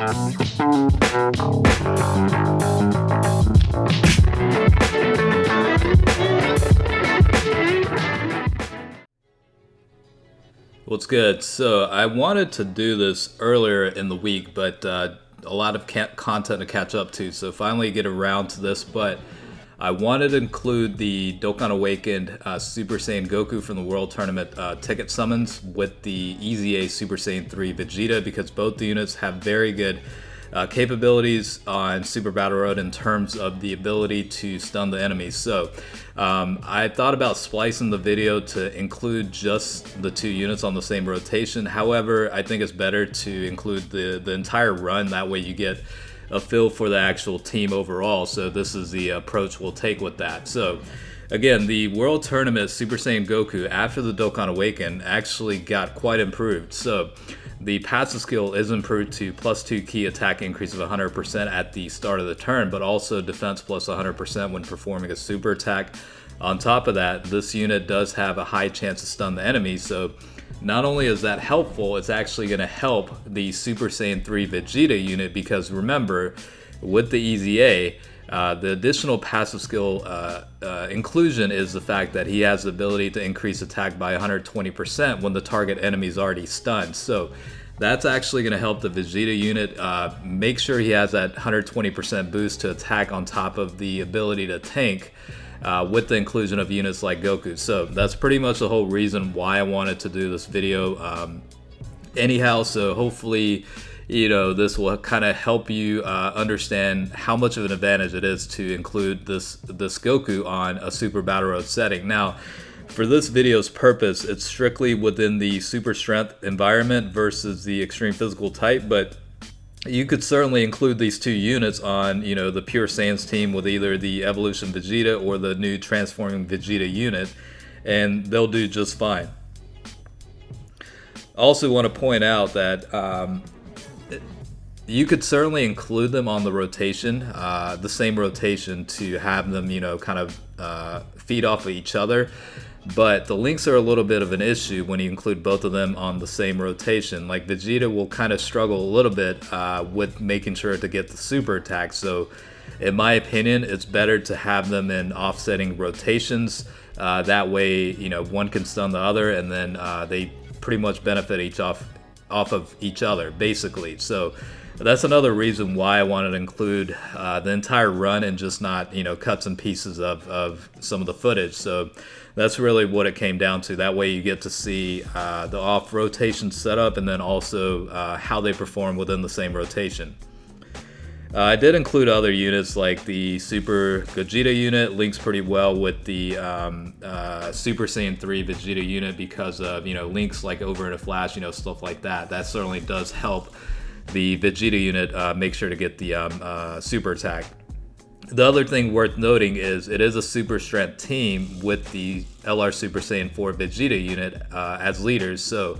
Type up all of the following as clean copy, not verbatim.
What's good? So I wanted to do this earlier in the week, but a lot of content to catch up to, so finally get around to this. But I wanted to include the Dokkan Awakened Super Saiyan Goku from the World Tournament ticket summons with the EZA Super Saiyan 3 Vegeta, because both the units have very good capabilities on Super Battle Road in terms of the ability to stun the enemies. So I thought about splicing the video to include just the two units on the same rotation. However, I think it's better to include the entire run. That way you get a feel for the actual team overall. So this is the approach we'll take with that. So again, the World Tournament Super Saiyan Goku after the Dokkan Awaken actually got quite improved. So the passive skill is improved to +2 key attack increase of 100% at the start of the turn, but also defense plus 100% when performing a super attack. On top of that, this unit does have a high chance to stun the enemy, so not only is that helpful, it's actually going to help the Super Saiyan 3 Vegeta unit, because remember, with the EZA, the additional passive skill inclusion is the fact that he has the ability to increase attack by 120% when the target enemy is already stunned. So that's actually going to help the Vegeta unit make sure he has that 120% boost to attack on top of the ability to tank with the inclusion of units like Goku. So that's pretty much the whole reason why I wanted to do this video anyhow. So hopefully, you know, this will kind of help you understand how much of an advantage it is to include this Goku on a Super Battle Road setting. Now, for this video's purpose, it's strictly within the Super Strength environment versus the Extreme Physical type, but you could certainly include these two units on, you know, the Pure Saiyans team with either the Evolution Vegeta or the new Transforming Vegeta unit, and they'll do just fine. I also want to point out that you could certainly include them on the rotation, the same rotation, to have them, you know, kind of feed off of each other. But the links are a little bit of an issue when you include both of them on the same rotation. Like Vegeta will kind of struggle a little bit with making sure to get the super attack. So in my opinion, it's better to have them in offsetting rotations. That way, you know, one can stun the other, and then they pretty much benefit each off of each other, basically. So that's another reason why I wanted to include the entire run and just not, you know, cuts and pieces of some of the footage. So that's really what it came down to. That way you get to see the off rotation setup, and then also how they perform within the same rotation. I did include other units like the Super Gogeta unit. Links pretty well with the Super Saiyan 3 Vegeta unit because of, you know, links like over in a flash, you know, stuff like that. That certainly does help the Vegeta unit make sure to get the super attack. The other thing worth noting is it is a super strength team with the LR Super Saiyan 4 Vegeta unit as leaders. So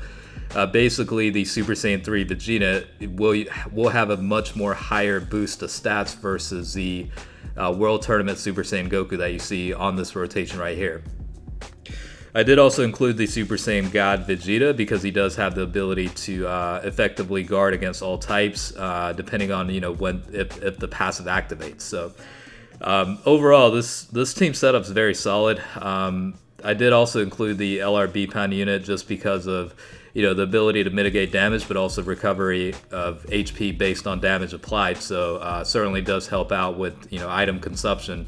basically the Super Saiyan 3 Vegeta will have a much more higher boost to stats versus the World Tournament Super Saiyan Goku that you see on this rotation right here. I did also include the Super Saiyan God Vegeta because he does have the ability to effectively guard against all types, depending on, you know, if the passive activates. So overall, this team setup is very solid. I did also include the LRB Pound unit just because of, you know, the ability to mitigate damage, but also recovery of HP based on damage applied. So certainly does help out with, you know, item consumption.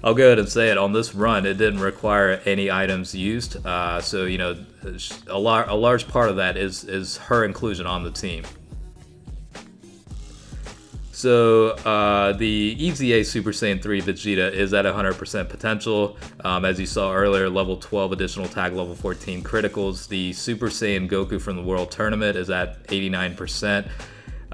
I'll go ahead and say it, on this run, it didn't require any items used. So, you know, a large part of that is her inclusion on the team. So the EZA Super Saiyan 3 Vegeta is at 100% potential. As you saw earlier, level 12 additional tag, level 14 criticals. The Super Saiyan Goku from the World Tournament is at 89%.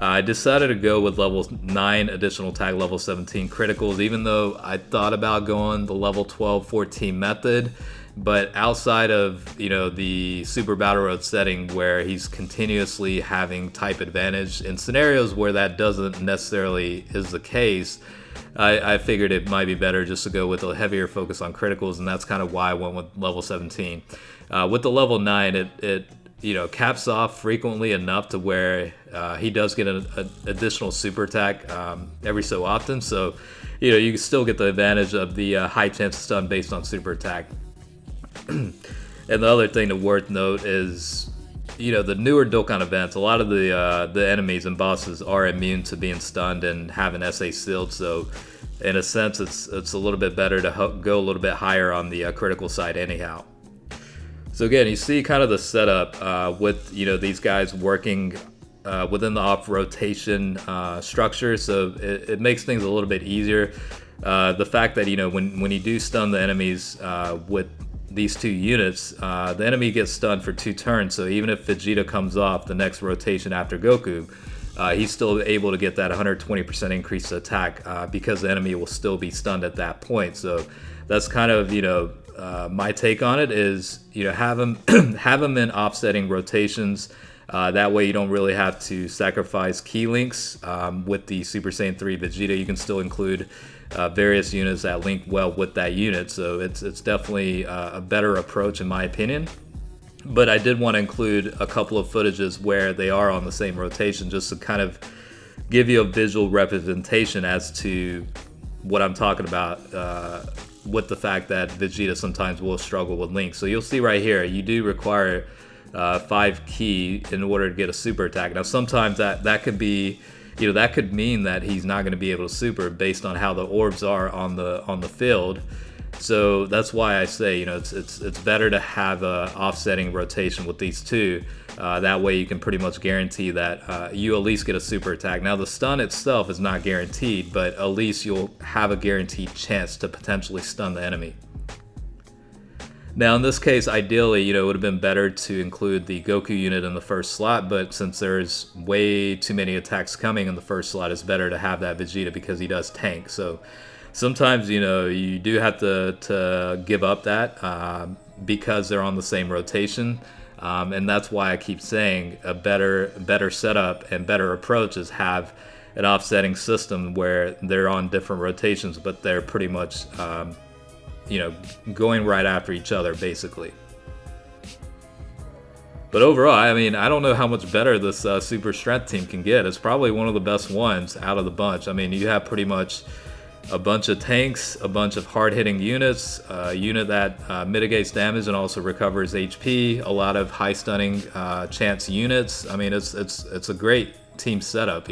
I decided to go with level 9 additional tag, level 17 criticals, even though I thought about going the level 12-14 method. But outside of, you know, the Super Battle Road setting where he's continuously having type advantage, in scenarios where that doesn't necessarily is the case, I figured it might be better just to go with a heavier focus on criticals, and that's kind of why I went with level 17. With the level 9, it caps off frequently enough to where he does get an additional super attack every so often. So, you can still get the advantage of the high chance of stun based on super attack. And the other thing to worth note is, the newer Dokkan events, a lot of the enemies and bosses are immune to being stunned and having SA sealed. So, in a sense, it's a little bit better to go a little bit higher on the critical side anyhow. So again, you see kind of the setup with these guys working within the off rotation structure, so it makes things a little bit easier. The fact that when you do stun the enemies with these two units, the enemy gets stunned for 2 turns. So even if Vegeta comes off the next rotation after Goku, he's still able to get that 120% increase to attack because the enemy will still be stunned at that point. So that's kind of my take on it is have them in offsetting rotations. That way you don't really have to sacrifice key links with the Super Saiyan 3 Vegeta. You can still include various units that link well with that unit. So it's definitely a better approach in my opinion. But I did want to include a couple of footages where they are on the same rotation just to kind of give you a visual representation as to what I'm talking about with the fact that Vegeta sometimes will struggle with Link. So you'll see right here, you do require 5 ki in order to get a super attack. Now sometimes that could be, that could mean that he's not going to be able to super based on how the orbs are on the field. So that's why I say, it's better to have a offsetting rotation with these two. That way you can pretty much guarantee that you at least get a super attack. Now the stun itself is not guaranteed, but at least you'll have a guaranteed chance to potentially stun the enemy. Now in this case, ideally, it would have been better to include the Goku unit in the first slot, but since there's way too many attacks coming in the first slot, it's better to have that Vegeta because he does tank. So sometimes, you do have to give up that because they're on the same rotation. And that's why I keep saying a better setup and better approach is have an offsetting system where they're on different rotations, but they're pretty much, going right after each other, basically. But overall, I mean, I don't know how much better this Super Strength team can get. It's probably one of the best ones out of the bunch. I mean, you have pretty much a bunch of tanks, a bunch of hard-hitting units, a unit that mitigates damage and also recovers HP, a lot of high stunning chance units. I mean, it's a great team setup,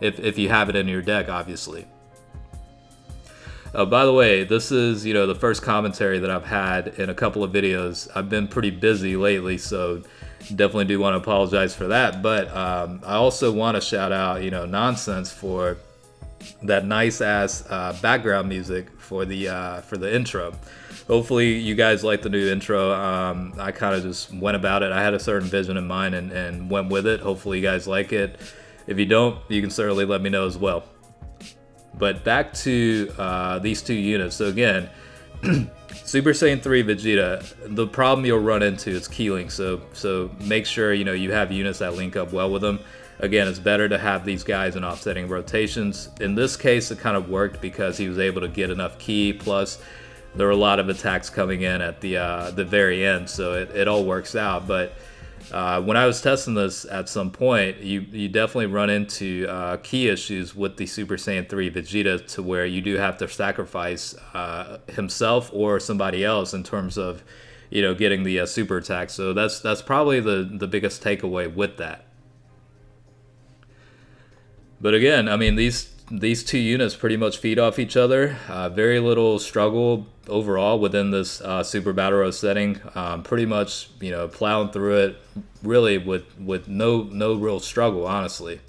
if you have it in your deck, obviously. By the way, this is, the first commentary that I've had in a couple of videos. I've been pretty busy lately, so definitely do want to apologize for that. But I also want to shout out, Nonsense for that nice ass background music for the intro. Hopefully you guys like the new intro. I kind of just went about it. I had a certain vision in mind and went with it. Hopefully you guys like it. If you don't, you can certainly let me know as well. But back to these two units. So again, Super Saiyan 3 Vegeta, the problem you'll run into is key links. So make sure you have units that link up well with them. Again, it's better to have these guys in offsetting rotations. In this case, it kind of worked because he was able to get enough ki, plus there were a lot of attacks coming in at the very end, so it all works out. But when I was testing this at some point, you definitely run into key issues with the Super Saiyan 3 Vegeta to where you do have to sacrifice himself or somebody else in terms of getting the super attack. So that's probably the biggest takeaway with that. But again, I mean, these two units pretty much feed off each other. Very little struggle overall within this Super Battle Road setting. Pretty much, plowing through it really with no real struggle, honestly.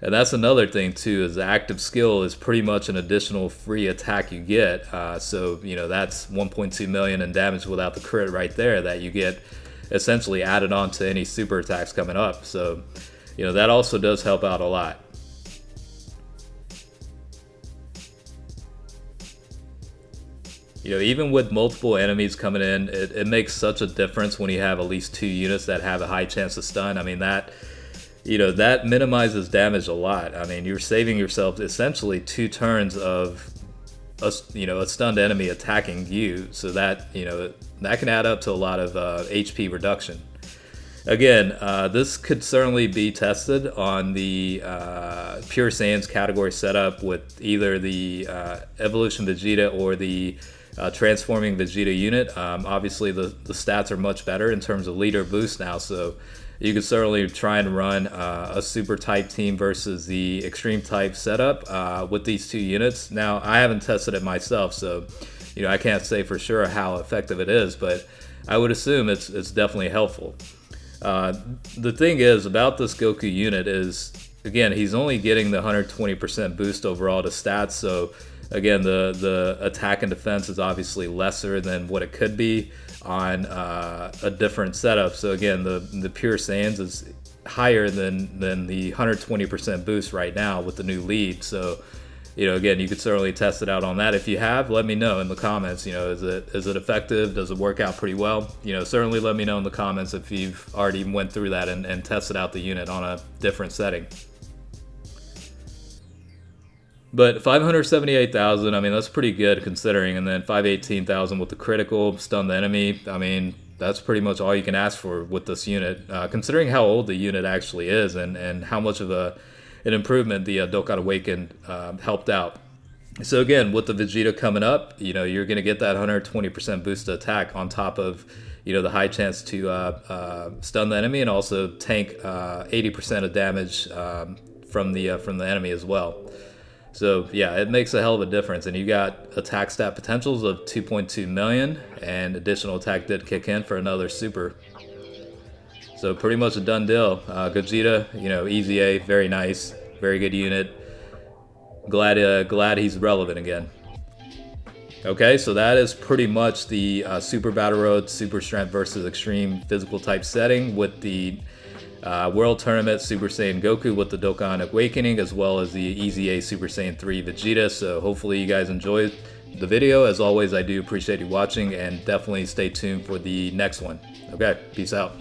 And that's another thing too, is the active skill is pretty much an additional free attack you get. So that's 1.2 million in damage without the crit right there that you get essentially added on to any super attacks coming up. So that also does help out a lot. Even with multiple enemies coming in, it makes such a difference when you have at least 2 units that have a high chance of stun. I mean, that minimizes damage a lot. I mean, you're saving yourself essentially 2 turns of a stunned enemy attacking you, so that that can add up to a lot of HP reduction. Again, this could certainly be tested on the Pure Saiyans category setup with either the Evolution Vegeta or the Transforming Vegeta unit. Obviously, the stats are much better in terms of leader boost now, so you could certainly try and run a super type team versus the extreme type setup with these two units. Now, I haven't tested it myself, so I can't say for sure how effective it is, but I would assume it's definitely helpful. The thing is about this Goku unit is, again, he's only getting the 120% boost overall to stats, so again, the attack and defense is obviously lesser than what it could be on a different setup. So again, the Pure Saiyans is higher than the 120% boost right now with the new lead. So again, you could certainly test it out on that. If you have, let me know in the comments. Is it effective? Does it work out pretty well? Certainly let me know in the comments if you've already went through that and tested out the unit on a different setting. But 578,000, I mean, that's pretty good considering. And then 518,000 with the critical, stun the enemy. I mean, that's pretty much all you can ask for with this unit, considering how old the unit actually is and how much of an improvement the Dokkan Awaken helped out. So again, with the Vegeta coming up, you're going to get that 120% boost to attack on top of, the high chance to stun the enemy and also tank 80% of damage from the enemy as well. So yeah, it makes a hell of a difference, and you got attack stat potentials of 2.2 million, and additional attack did kick in for another super. So pretty much a done deal. Gogeta, EZA, very nice, very good unit. Glad he's relevant again. Okay, so that is pretty much the Super Battle Road, Super Strength versus Extreme Physical type setting with the World Tournament Super Saiyan Goku with the Dokkan Awakening, as well as the EZA Super Saiyan 3 Vegeta. So hopefully you guys enjoyed the video. As always, I do appreciate you watching, and definitely stay tuned for the next one. Okay, peace out.